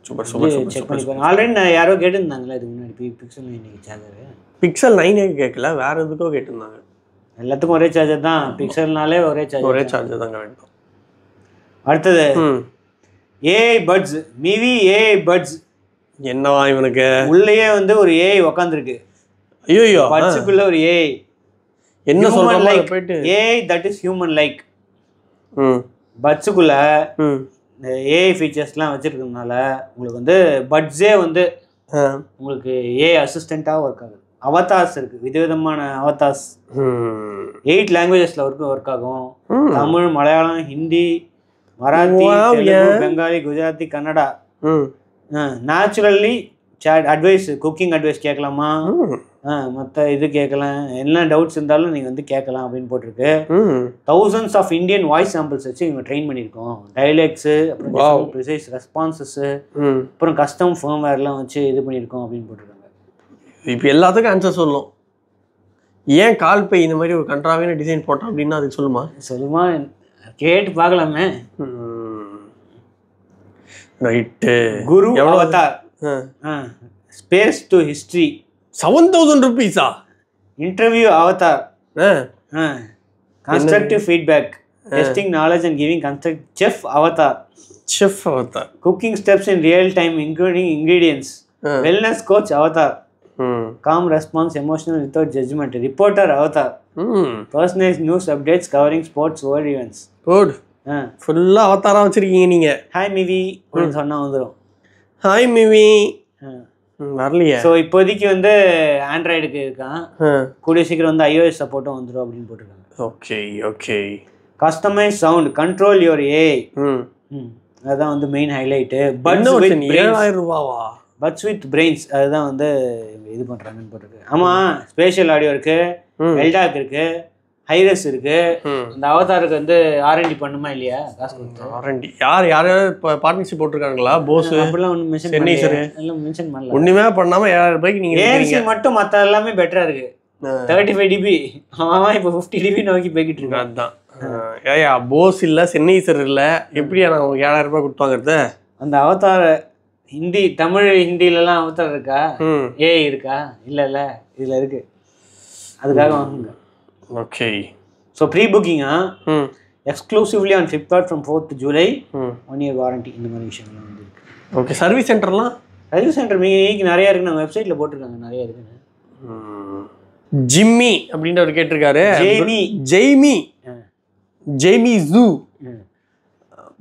Super super. செக் பண்ணி பாருங்க. ஆல்ரெடி நான் யாரோ கேட்டிருந்தாங்களா இதுக்கு முன்னாடி Pixel 9a charger. Pixel 9a கேட்கல, வேறு எதுக்கோ கேட்டிருந்தாங்க. எல்லாத்துக்கும் ஒரே சார்ஜர் தான். பிக்சல்னாலே ஒரே சார்ஜர் தான் வேண்டும். அடுத்தது AI buds. Mivi AI buds. என்னவா இவனுக்கு? உள்ளேயே வந்து ஒரு AI உக்காந்துருக்கு. ஐயோ, பட்ஸுக்குள்ள ஒரு AI. என்ன சொல்றாங்க? போயிட்டு AI that is human like. பட்ஸுக்குள்ள இந்த AI ஃபீச்சர்ஸ்லாம் வச்சிருக்கிறதுனால உங்களுக்கு வந்து பட்ஸே வந்து உங்களுக்கு AI அசிஸ்டண்ட்டாக ஒர்க் ஆகுது. அவதார்ஸ் இருக்குது, விதவிதமான அவதார்ஸ். 8 லாங்குவேஜஸில் ஒர்க் ஆகும். Tamil, Malayalam, Hindi, Marathi, Telugu, Bengali, Gujarati, Kannada. Naturally advice, cooking advice கேட்கலாமா, மற்ற இது கேட்கலாம், என்ன டவுட்ஸ் இருந்தாலும் நீங்கள் வந்து கேட்கலாம் அப்படின்னு போட்டிருக்கு. Thousands of Indian voice samples வச்சு இவங்க ட்ரெயின் பண்ணியிருக்கோம். டைலாக்ஸு, அப்புறம் ப்ரிசைஸ் ரெஸ்பான்சஸ்ஸு, அப்புறம் கஸ்டம் ஃபர்ம்வேர்லாம் வச்சு இது பண்ணியிருக்கோம் அப்படின்னு போட்டிருக்காங்க. இப்போ எல்லாத்துக்கும் ஆன்சர் சொல்லும். ஏன் கால் பை இந்த மாதிரி ஒரு கண்ட்ராவியான டிசைன் போட்டோம் அப்படின்னா அதுக்கு சொல்லுமா கேட்டு பார்க்கலாமே. Right. Guru Avatar space to history 7,000 rupees. Interview Avatar. Constructive feedback, testing knowledge and giving chef Avatar. Cooking steps in real time including ingredients. Wellness coach Avatar. Calm response, emotional without judgment. Reporter avatar. Personalized news updates covering sports world events. Good. ஃபுல்லா அவதாரா வச்சிருக்கீங்க நீங்க. Hi Mivi அப்படின்னு சொன்னா வந்துடும். Hi Mivi வரலையே. So இப்போதைக்கு வந்து ஆண்ட்ராய்டுக்கு இருக்கான். கூடிய சீக்கிரம் வந்து iOS சப்போர்ட்டும் வந்துடும் அப்படின்னு போட்டிருக்காங்க. Okay okay. Customise sound, control your AI. அதுதான் வந்து main highlight. Puts with 7,000 Rupala? Puts with brains அதுதான் வந்து இது பண்ணுறாங்கன்னு போட்டிருக்கு. ஆமாம், ஸ்பேஷியல் ஆடியோ இருக்குது, எல்டாக் இருக்குது, ஹைரஸ் இருக்குது. இந்த அவதாருக்கு வந்து R&D பண்ணுமா இல்லையா? காசு கொடுத்து R&D யாராவது இப்போ பார்ட்னர்ஷிப் போட்டிருக்காங்களா? போஸ் அப்படிலாம் ஒன்றும் மென்ஷன் எல்லாம் மென்ஷன் பண்ணல. ஒன்றுமே பண்ணாமல் 7,000 ரூபாய்க்கு நீங்கள் ஏசி மட்டும் மற்ற எல்லாமே பெட்டராக இருக்குது. 35 dB அவன் இப்போ 50 dB நோக்கி போய்கிட்டு இருக்கான். அதுதான் ஏயா போஸ் இல்லை, சென்னைசர் இல்லை, எப்படியா நான் 7,000 ரூபாய் கொடுத்தாங்கிறது? அந்த அவதார ஹிந்தி, தமிழ், ஹிந்திலலாம் அவதார் இருக்கா? ஏஐ இருக்கா? இல்லை இதில் இருக்குது. அதுக்காக வாங்குங்க. ஓகே. ஸோ ப்ரீ புக்கிங்கா exclusively on Flipkart from 4th July 1 year warranty இந்த மாதிரி விஷயங்கள்லாம் வந்து. ஓகே. சர்வீஸ் சென்டர்லாம் சர்வீஸ் சென்டர் மீக்கு நிறைய இருக்குன்னு நம்ம வெப்சைட்டில் போட்டிருக்காங்க, நிறைய இருக்குன்னு. ஜிம்மி அப்படின்றவர் கேட்டிருக்காரு. ஜெய்மி ஜூ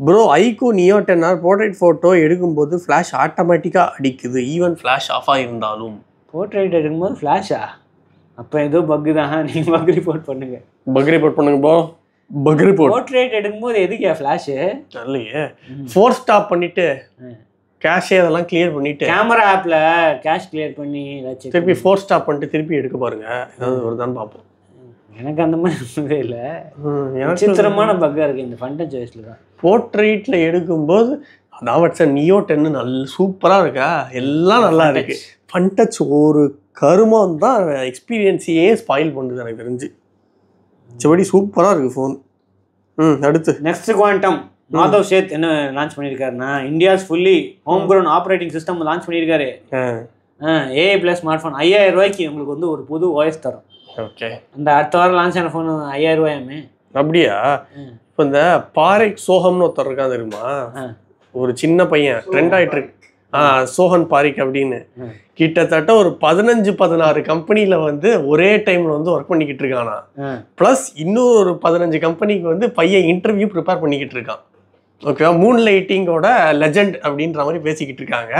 bro, iQOO Neo 10R portrait photo எடுக்கும்போது ஃப்ளாஷ் ஆட்டோமேட்டிக்காக அடிக்குது ஈவன் ஃப்ளாஷ் ஆஃப் ஆகிருந்தாலும். போர்ட்ரேட் எடுக்கும்போது ஃப்ளாஷா? அப்போ ஏதோ பக்கு தான், நீங்கள் பக் ரிப்போர்ட் பண்ணுங்க. பக் ரிப்போர்ட் பண்ணுங்க ப்ரோ. Bug report. போர்ட்ரேட் எடுக்கும்போது எதுக்கு ஃப்ளாஷு? இல்லையே, ஃபோர் ஸ்டாப் பண்ணிட்டு கேஷே அதெல்லாம் கிளியர் பண்ணிட்டு கேமரா ஆப்பில் கேஷ் கிளியர் பண்ணி திருப்பி ஃபோர் ஸ்டாப் பண்ணிட்டு திருப்பி எடுக்க பாருங்க, ஏதாவது வருதான்னு பார்ப்போம். எனக்கு அந்த மாதிரி ஒன்றுமே இல்லை. விசித்திரமான பக்காக இருக்குது இந்த ஃபண்ட் சாய்ஸில் தான். போர்ட்ரேட்டில் எடுக்கும்போது அதான் வாட்ஸ்அப் நியோ 10 நல்ல சூப்பராக இருக்கா, எல்லாம் நல்லா இருக்கு. ஃபன் டச் ஒரு கருமம் தான் எக்ஸ்பீரியன்ஸையே ஸ்பாயில் பண்ணுது எனக்கு தெரிஞ்சு. செவடி சூப்பராக இருக்குது ஃபோன். அடுத்து நெக்ஸ்ட் குவாண்டம் மாதவ் சேத் என்ன லான்ச் பண்ணியிருக்காருன்னா, India's fully home grown operating system launch பண்ணியிருக்காரு. AI + ஸ்மார்ட் ஃபோன் 5000 ரூபாய்க்கு உங்களுக்கு வந்து ஒரு புது OS தரும். ஓகே. அந்த அடுத்த வாரம் லான்ச் ஆன ஃபோன் 5000 ரூபாயாமே. அப்படியா? இப்போ இந்த பாரிக் சோஹம்னு ஒருத்தர் இருக்கான் தெரியுமா, ஒரு சின்ன பையன் ட்ரெண்ட் ஆகிட்டு இருக்கு. சோஹன் பாரிக் அப்படின்னு கிட்டத்தட்ட ஒரு 15-16 கம்பெனியில் வந்து ஒரே டைமில் வந்து ஒர்க் பண்ணிக்கிட்டு இருக்கானா. ப்ளஸ் இன்னும் ஒரு 15 கம்பெனிக்கு வந்து பையன் இன்டர்வியூ ப்ரிப்பேர் பண்ணிக்கிட்டு இருக்கான். ஓகேவா? மூன் லைட்டிங்கோட லெஜண்ட் அப்படின்ற மாதிரி பேசிக்கிட்டு இருக்காங்க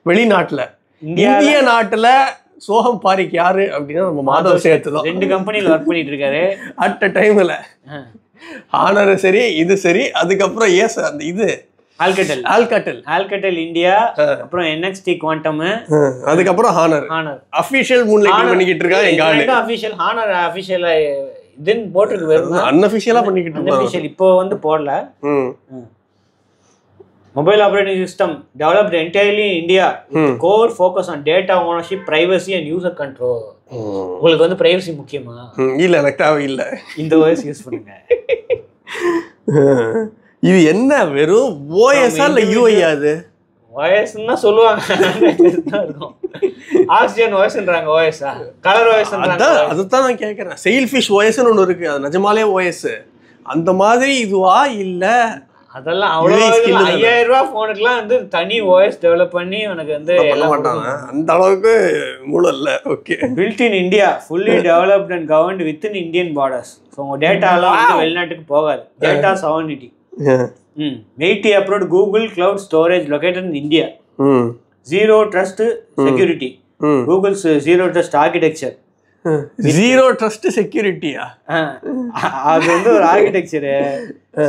வெளிநாட்டில். இந்திய நாட்டில் சோஹம் பாரிக் யாரு அப்படின்னா நம்ம மாதவ் சேத் தான். 2 கம்பெனியில் ஒர்க் பண்ணிட்டு இருக்காரு அட் அ டைமில். ஹானர் சரி, இது சரி, அதுக்கப்புறம் அந்த இது ஆல்கட்டல் இந்தியா, அப்புறம் NXT குவாண்டம், அதுக்கப்புறம் ஹானர் அபிஷியல் மூன் லைட்டிங் பண்ணிக்கிட்டு இருக்காங்க. எங்க ஆளு அபிஷியல் ஹானர் அபிஷியல் இதுன்னு போட்டுருக்கு, வெறும் அன்அபிஷியலா பண்ணிக்கிட்டு இருக்காங்க. இப்போ வந்து போடல. Mobile operating system developed entirely in India with core focus on data ownership, privacy and user control. உங்களுக்கு வந்து privacy முக்கியமா? இல்ல, எனக்கு தேவையில்லை. இந்த OS யூஸ் பண்ணுங்க. இது என்ன வெறும் OS இல்ல UI அது? OS ன்னா சொல்லுவாங்க. ஆக்சிஜன் OSன்றாங்க. OS கலர் OSன்றாங்க. அதுதான் நான் கேக்குறேன். செயில்ஃபிஷ் OSன்னு ஒன்னு இருக்கு, அது நிஜமாலே OS அந்த மாதிரி இதுவா இல்ல? அதெல்லாம் அவ்வளோ 5000 ரூபா ஃபோனுக்குலாம் வந்து தனி OS டெவலப் பண்ணி உனக்கு வந்து அந்த அளவுக்கு மூளை இல்லை. Okay. Built in India, fully developed and governed within Indian borders. So உங்கள் டேட்டாலாம் வந்து வெளிநாட்டுக்கு போகாது. Data sovereignty. மெய்டி abroad Google cloud storage located in India. Zero trust security. Google's zero trust architecture. Zero trust செக்யூரிட்டியா? அது வந்து ஒரு ஆர்கிடெக்சரு.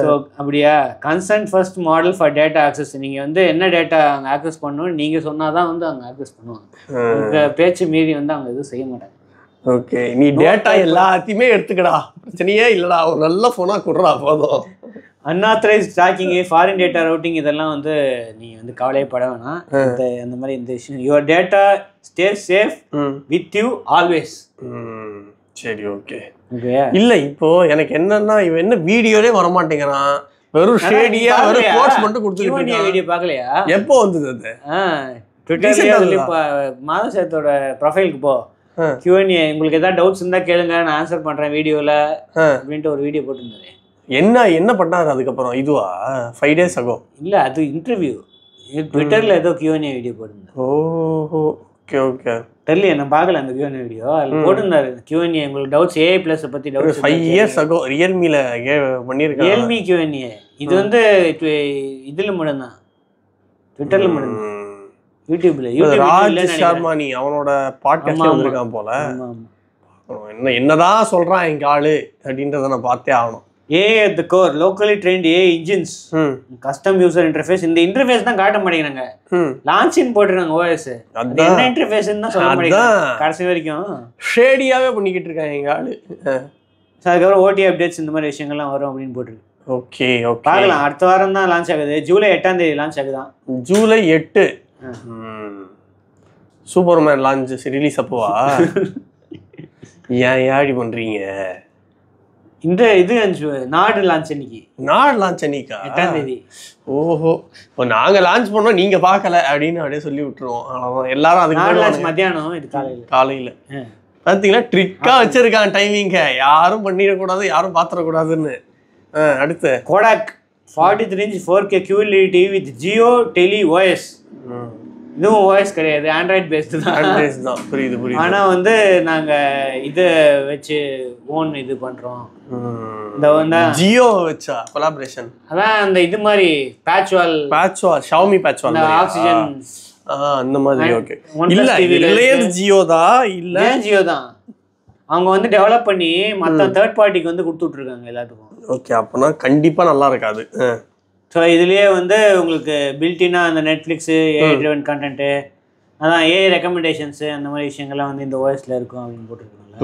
ஸோ அப்படியா? Consent first model for data access. நீங்கள் வந்து என்ன டேட்டா அங்கே ஆக்சஸ் பண்ணணும் நீங்கள் சொன்னால் தான் வந்து அங்கே ஆக்சஸ் பண்ணுவாங்க. உங்கள் பேச்சு மீறி வந்து அவங்க எதுவும் செய்ய மாட்டாங்க. ஓகே, நீ டேட்டா எல்லாத்தையுமே எடுத்துக்கடா, பிரச்சனையே இல்லைடா, ஒரு நல்ல ஃபோனாக கொடுறா போதும். Unauthorised tracking, foreign data routing இதெல்லாம் வந்து நீ வந்து கவலையப்பட வேணாம். அந்த மாதிரி இந்த விஷயம் your data stay safe with you always. சரி, ஓகே. இல்ல இப்போ எனக்கு என்னன்னா இவன் என்ன வீடியோலே வர மாட்டேங்கிறான், வெறும் ஷேடியா வெறும் கோட்ஸ் மட்டும் கொடுத்துட்டு இருக்கான். வீடியோ பார்க்கலையா? எப்போ வந்தது அது? ட்விட்டர்ல மாதவ் சேத்தோட ப்ரொஃபைலுக்கு போ, Q&A உங்களுக்கு ஏதாவது டவுட்ஸ் இருந்தா கேளுங்க, நான் ஆன்சர் பண்றேன் வீடியோல அப்படின்ட்டு ஒரு வீடியோ போட்டுருந்தாரு. என்ன பண்ணாரு அதுக்கப்புறம்? இதுவா 5 days ago? இல்ல, அது இன்டர்வியூ. ட்விட்டர்ல ஏதோ Q&A வீடியோ போட்டிருந்தாரு. ஓஹோ, ஓகே ஓகே. தெரியல, நான் பார்க்கல அந்த Q&A வீடியோ. அதில் போட்டிருந்தாரு Q&A உங்களுக்கு டவுட்ஸ் AI Plus பத்தி டவுட்ஸ். 5 years ago ரியல்மில பண்ணியிருக்காங்க. Realme Q&A. இது வந்து இதுல மட்டும்தான், ட்விட்டர்ல மட்டும்தான். யூடியூப்ல ராஜ் ஷர்மானி அவனோட பாட்காஸ்ட்ல வந்திருக்கான் போல. என்னதான் சொல்றான் எங்க ஆளு அப்படின்றத நான் பார்த்தே ஆகணும். AI at the core, locally trained AI engines, custom user interface. இந்த இன்டர்ஃபேஸ் தான் காட்ட மாட்டேங்கிறாங்க. லான்ச்சின் போட்டுருக்காங்க OS. அது என்ன இன்டர்ஃபேஸ்ன்னு தான் சொல்ல மாட்டேங்கிறாங்க கடைசி வரைக்கும். ஷேடியாவே பண்ணிக்கிட்டு இருக்காங்க எங்க ஆளு. அதுக்கப்புறம் OT அப்டேட்ஸ் இந்த மாதிரி விஷயங்கள்லாம் வரும் அப்படின்னு போட்டுருக்கு. ஓகே ஓகே, பார்க்கலாம். அடுத்த வாரம் தான் லான்ச் ஆகுது. ஜூலை 8ஆம் தேதி லான்ச் ஆகுதான். ஜூலை 8. சூப்பர்மேன் லான்ச் ரிலீஸ் அப்போவா? ஏன் யாடி பண்றீங்க? இந்த இது நாடு லான்ச் அன்னைக்கு. நாடு லான்ச் அன்னைக்கா? 8ஆம் தேதி. ஓஹோ, இப்போ நாங்க லான்ச் பண்ணோம் நீங்க பார்க்கல அப்படின்னு அப்படியே சொல்லி விட்டுருவோம். அவ்வளோதான். எல்லாரும் அதுக்கு நாடு லான்ச் மத்தியானம், இது காலையில. பார்த்தீங்களா ட்ரிக்கா வச்சிருக்கான் டைமிங்க, யாரும் பண்ணிடக்கூடாது யாரும் பாத்திரக்கூடாதுன்னு. அடுத்து Kodak 43 inch 4K QLED TV with Jio tele OS. இதுவும் OS கிடையாது, ஆண்ட்ராய்ட் பேஸ்டு தான். புரியுது. ஆனால் வந்து நாங்கள் இதை வச்சு ஓன் இது பண்ணுறோம். இந்த வந்து ஜியோ வச்சா கொலாபரேஷன். அதான் அந்த இது மாதிரி பேட்ச் வால் ஷாமி பேட்ச் வால் ஆக்சிஜன் அந்த மாதிரி. ஓகே, இல்ல ரிலையன்ஸ் ஜியோ தான். இல்ல ஜியோ தான் அவங்க வந்து டெவலப் பண்ணி மற்ற தேர்ட் பார்ட்டிக்கு வந்து கொடுத்துட்டு இருக்காங்க எல்லாத்துக்கும். ஓகே, அப்போனா கண்டிப்பா நல்லா இருக்காது. ஸோ இதுலேயே வந்து உங்களுக்கு பில்டினா அந்த நெட்ஃப்ளிக்ஸு ஏஐ ட்ரிவன் கண்டென்ட்டு, அதான் ஏஐ ரெக்கமெண்டேஷன்ஸு அந்த மாதிரி விஷயங்கள்லாம் வந்து இந்த ஓஎஸ்ல இருக்கும் அப்படின்னு போட்டுருக்காங்க.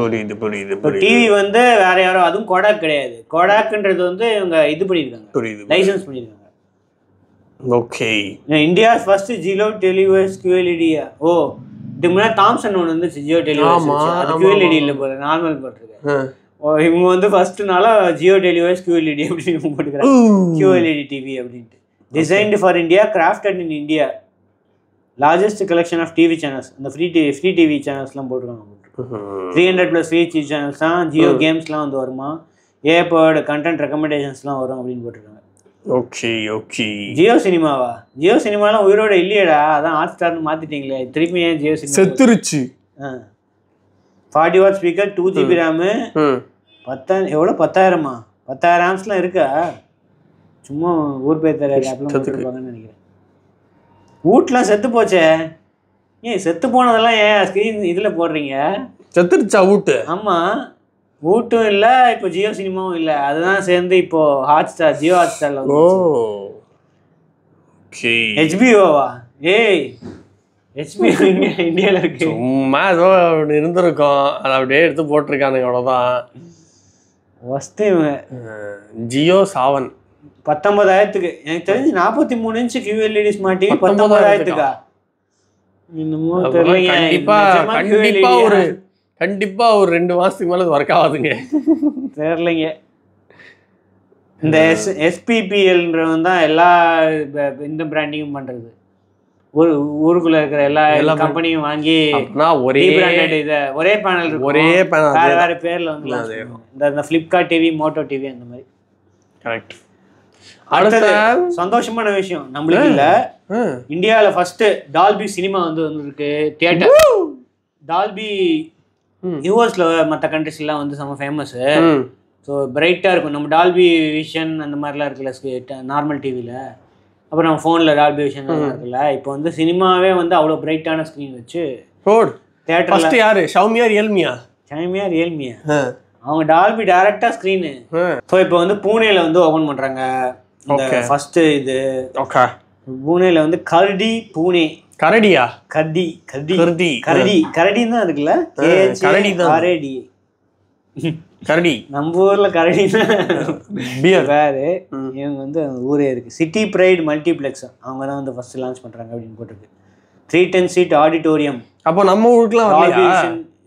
புரியுது. இப்போ டிவி வந்து வேற யாரும், அதுவும் கோடாக் கிடையாது. கோடாக்ன்றது வந்து இவங்க இது பண்ணியிருக்காங்க, லைசன்ஸ் பண்ணியிருக்காங்க. Okay, India first Jio TeleOS QLED. Oh, இதுக்கு முன்னாடி தாம்சன் ஒன்று வந்து ஜியோ டெலிஓஎஸ், அது QLED இல்லை போல, நார்மல் போட்டிருக்கேன். இவங்க வந்து ஃபர்ஸ்ட்னால ஜியோ டெலிஓஎஸ் QLED அப்படின்னு போட்டுக்கிறாங்க, QLED TV அப்படின்ட்டு. Designed for India, crafted in India, largest collection of TV channels. இந்த ஃப்ரீ டிவி சேனல்ஸ்லாம் போட்டுருக்காங்க. 300+ ஃப்ரீ டிவி சேனல்ஸ் தான். ஜியோ கேம்ஸ்லாம் வந்து வருமா, ஏஐ கண்டென்ட் ரெக்கமெண்டேஷன்ஸ்லாம் வரும் அப்படின்னு போட்டிருக்காங்க. ஓகே. ஜியோ சினிமாவா? ஜியோ சினிமாலாம் உயிரோட இல்லையடா, அதான் ஹாட் ஸ்டார்னு மாத்திட்டீங்களே, திருப்பி ஏன் ஜியோ சினிமா செத்துருச்சு? 40 வாட் ஸ்பீக்கர், 2 GB RAM, 10 எவ்வளோ 10,000 10,000 ஆம்ஸ்லாம் இருக்கா? சும்மா ஊர் பேர் தெரியாது அப்படிலாம் போட்டுருப்பாங்கன்னு நினைக்கிறேன். வீட்லாம் செத்து போச்சே, ஏன் செத்து போனதெல்லாம் ஏன் ஸ்க்ரீன் இதில் போடுறீங்க? செத்துருச்சா வீட்டு? ஆமாம், வீட்டும் இல்லை, இப்போ ஜியோ சினிமாவும் இல்லை, அதுதான் சேர்ந்து இப்போ ஹாட் ஸ்டார், ஜியோ ஹாட் ஸ்டாரில். HBOவா? ஏய், HBO இந்தியாவில் இருக்கு. சும்மா ஏதோ இருந்திருக்கோம், அதை அப்படியே எடுத்து போட்டிருக்கானுங்க, அவ்வளோதான். ஃபஸ்ட்டு ஜியோ 7 19,000க்கு. எனக்கு தெரிஞ்சு 43 inch QLED ஸ்மார்ட் டிவி 19,000க்கா? இன்னமும் கண்டிப்பா ஒரு 2 மாசத்துக்கு மேல ஒர்க் ஆகாதுங்க. தெரியலைங்க. இந்த SPPLன்றவன் தான் எல்லா இந்த பிராண்டிங்கும் பண்றது. ஊருக்குள்ள இருக்கிற எல்லா கம்பெனியும் வாங்கி ஒரே பேனல் வேற பேர்ல வந்து இந்த ஃபிளிப்கார்ட் டிவி, மோட்டோ டிவி அந்த மாதிரி. கரெக்ட். அடுத்த சந்தோஷமான விஷயம் நம்மளுக்கு இல்ல, இந்தியாவில ஃபர்ஸ்ட் டால்பி சினிமா வந்து இருக்கு தியேட்டர். டால்பி யூஎஸ்ல மற்ற கண்ட்ரிஸ் எல்லாம் வந்து செம்ம ஃபேமஸ். ஸோ பிரைட்டா இருக்கும். நம்ம டால்பி விஷன் அந்த மாதிரிலாம் இருக்குல்ல நார்மல் டிவியில, அப்புறம் நம்ம ஃபோனில் டால்பி விஷன் இருக்குல்ல, இப்போ வந்து சினிமாவே வந்து அவ்வளோ பிரைட்டான ஸ்க்ரீன் வச்சு தியேட்டர். யாரு? ஷாமியா ரியல்மியா? அவங்க டால்பி டைரக்டா ஸ்க்ரீனு. ஸோ இப்போ வந்து பூனேல வந்து ஓபன் பண்றாங்க ஃபர்ஸ்ட் இது. பூனேல வந்து கரடி தான் இருக்குல்ல, கரடி. நம்ம ஊர்ல கரடினா வேறு, இவங்க வந்து ஊரே இருக்கு. சிட்டி பிரைட் மல்டிப்ளெக்ஸ் அவங்க தான் வந்து ஃபர்ஸ்ட் லான்ச் பண்றாங்க அப்படின்னு போட்டிருக்கு. 310 seat ஆடிட்டோரியம். அப்போ நம்ம ஊருக்குலாம்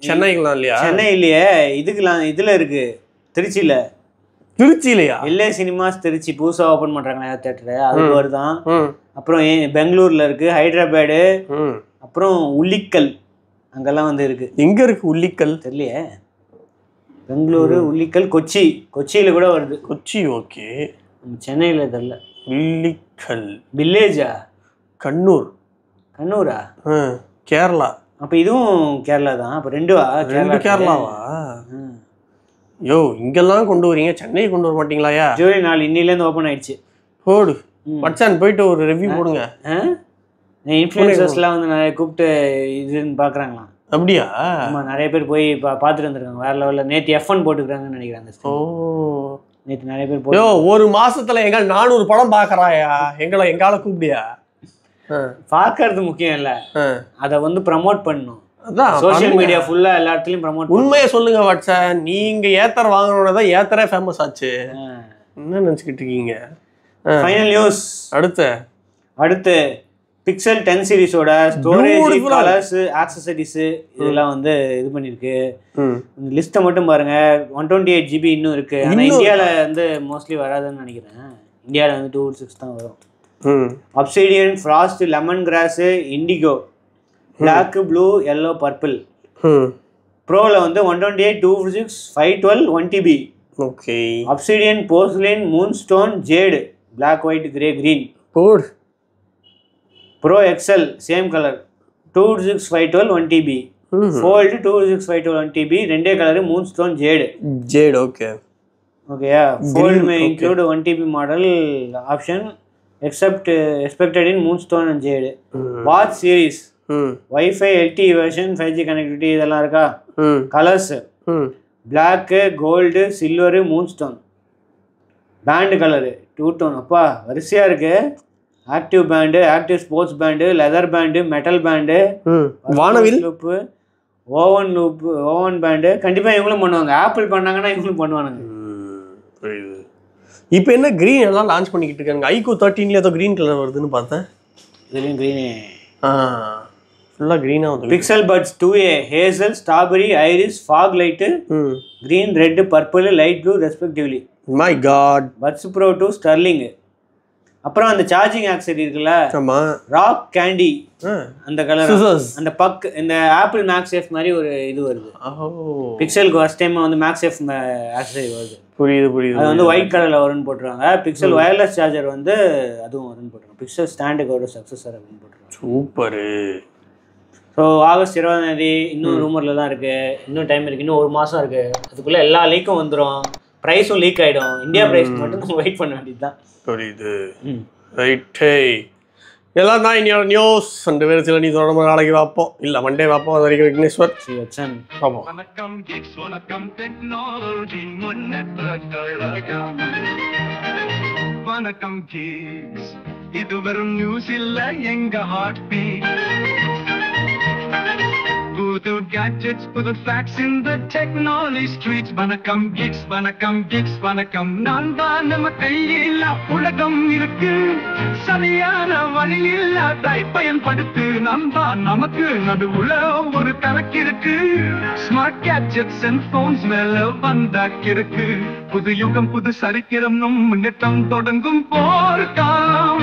சென்னைக்குலாம் இல்லையா? சென்னை இல்லையே, இதுக்குலாம் இதுல இருக்கு, திருச்சியிலையா? எல்ஏ சினிமாஸ் திருச்சி புதுசாக ஓப்பன் பண்றாங்க தியேட்டர், அதுக்கு வருதான். அப்புறம் பெங்களூர்ல இருக்கு, ஹைதராபாடு, அப்புறம் உள்ளிக்கல் அங்கெல்லாம் வந்து இருக்கு. எங்க இருக்கு உள்ளிக்கல்? தெரியலையே. பெங்களூரு, உள்ளிக்கல், கொச்சியில கூட வருது. கொச்சி ஓகே, சென்னையில தெரியல. உள்ளிக்கல் வில்லேஜா? கண்ணூரா? கேரளா. அப்ப இதுவும் கேரளா தான். அப்ப ரெண்டு கேரளாவா? யோ, இங்கெல்லாம் கொண்டு வரீங்க, சென்னை கொண்டு வர மாட்டீங்களாயா? ஜூலை 4 இன்னிலேருந்து ஓப்பன் ஆயிடுச்சு. போடு மச்சான், போயிட்டு ஒரு ரிவ்யூ போடுங்க. இன்ஃப்ளூயன்சர்ஸ்லாம் வந்து நிறைய கூப்பிட்டு இதுன்னு பார்க்குறாங்களாம். அப்படியா? ஆமாம், நிறைய பேர் போய் பார்த்துட்டு வந்துருக்காங்க. வேற லெவலில். நேற்று F1 போட்டுக்கிறாங்கன்னு நினைக்கிறேன். நேற்று நிறைய பேர் போய் ஒரு மாசத்துல எங்கள் 400 படம் பார்க்குறாயா? எங்கால கூப்பிடியா? பார்க்கறது முக்கியம் இல்லை, அதை வந்து ப்ரமோட் பண்ணணும். சோஷியல் மீடியா ஃபுல்லா எல்லா இடத்துலயும் ப்ரமோட். உண்மையை சொல்லுங்க வாட்ஸ்அப், நீங்க ஏத்தர் வாங்கணும்னா தான் ஏத்தரே ஃபேமஸ் ஆச்சு. என்ன நினைச்சுக்கிட்டு இருக்கீங்க? Final news. அடுத்து பிக்சல் 10 சீரிஸோட ஸ்டோரேஜ், கலர்ஸ், ஆக்சசரிஸ் இதெல்லாம் வந்து இது பண்ணிருக்கு. இந்த லிஸ்ட்டை மட்டும் பாருங்க. 128 GB இன்னும் இருக்கு. ஆனா இந்தியால வந்து மோஸ்ட்லி வராதுன்னு நினைக்கிறேன். இந்தியால வந்து 216 தான் வரும். Obsidian, frost, lemongrass, indigo, black, blue, yellow, purple. ப்ரோவில் வந்து 128, 256, 512, 1TB. ஓகே. Obsidian, porcelain, moonstone, jade, black, white, grey, green. போடு. Pro XL, same color, 256, 512, 1TB. Fold 256, 512, 1TB, ரெண்டே colour, moonstone, jade. Jade, okay. ஓகேயா. Fold may include 1TB model option except expected in moonstone and jade. Watch series, Wi-Fi LTE version, 5G connectivity இதெல்லாம் இருக்கா. Colours black, gold, silver, moonstone. Band colour 2 tone. அப்பா வரிசையாக இருக்கு. Active band, active sports band, leather band, metal band, வானவில் loop, woven band. கண்டிப்பாக இவங்களும் பண்ணுவாங்க. Apple பண்ணாங்கன்னா இவங்களும் பண்ணுவானுங்க. இப்போ என்ன க்ரீன் எல்லாம் லான்ச் பண்ணிக்கிட்டு இருக்காங்க. iQOO 13ல ஏதோ க்ரீன் கலர் வருதுன்னு பார்த்தேன். இதுலேயும் க்ரீனே ஃபுல்லாக க்ரீனாக வந்து. Pixel Buds 2A, hazel, strawberry, iris, fog light, green, red, purple, light blue respectively. My god. Buds pro 2 sterling. அப்புறம் அந்த சார்ஜிங் ஆக்சரி இருக்குல்ல, ராக் கேண்டி, அந்த கலர், அந்த பக், இந்த ஆப்பிள் மேக்ஸேஃப் மாதிரி ஒரு இது வருது. பிக்சலுக்கு ஃபர்ஸ்ட் டைம் வந்து மேக்ஸேஃப் ஆக்சரி வருது. புரியுது புரியுது. அது வந்து ஒயிட் கலரில் வரும்னு போட்டுருவாங்க. பிக்சல் ஒயர்லெஸ் சார்ஜர் வந்து அதுவும் வரும்னு போட்டுருவாங்க. பிக்சல் ஸ்டாண்டுக்கு ஒரு சக்ஸஸர் அப்படின்னு போட்டுருவாங்க. சூப்பரு. ஸோ ஆகஸ்ட் 20 இன்னும் ரூமரில் தான் இருக்குது. இன்னும் டைம் இருக்குது. இன்னும் 1 மாதம் இருக்குது. அதுக்குள்ளே எல்லா லீக்கும் வந்துடும். ப்ரைஸும் லீக் ஆகிடும். இந்தியா ப்ரைஸ் மட்டும் நம்ம வெயிட் பண்ண வேண்டியது தான். புரியுது. ரைட்டே. எல்லாம் தான் இன்னொரு நியூஸ். 2 பேர் சில நியூஸ் நாளைக்கு பார்ப்போம். இல்லை மண்டே பார்ப்போம். அது வரைக்கும் விக்னேஸ்வர் பார்ப்போம். வணக்கம் கிட்ஸ், இது வெறும் நியூஸ் இல்ல, எங்க ஹார்ட் பீட். புது gadgets, புது facts in the technology streets. வணக்கம் கிட்ஸ், வணக்கம் கிட்ஸ், வணக்கம். நான் தான் நம்ம கையில் உலகம் இருக்கு. சரியான வழியில் அதை பயன்படுத்து. நாம் தான் நமக்கு நடுவுல ஒரு கணக்கு இருக்கு. ஸ்மார்ட் கேட்ஜெட்ஸ் அண்ட் போன்ஸ் மேல வந்தாக்கிருக்கு. புது யுகம், புது சரித்திரம், நம் முன்னேற்றம் தொடங்கும் போர்க்காலம்.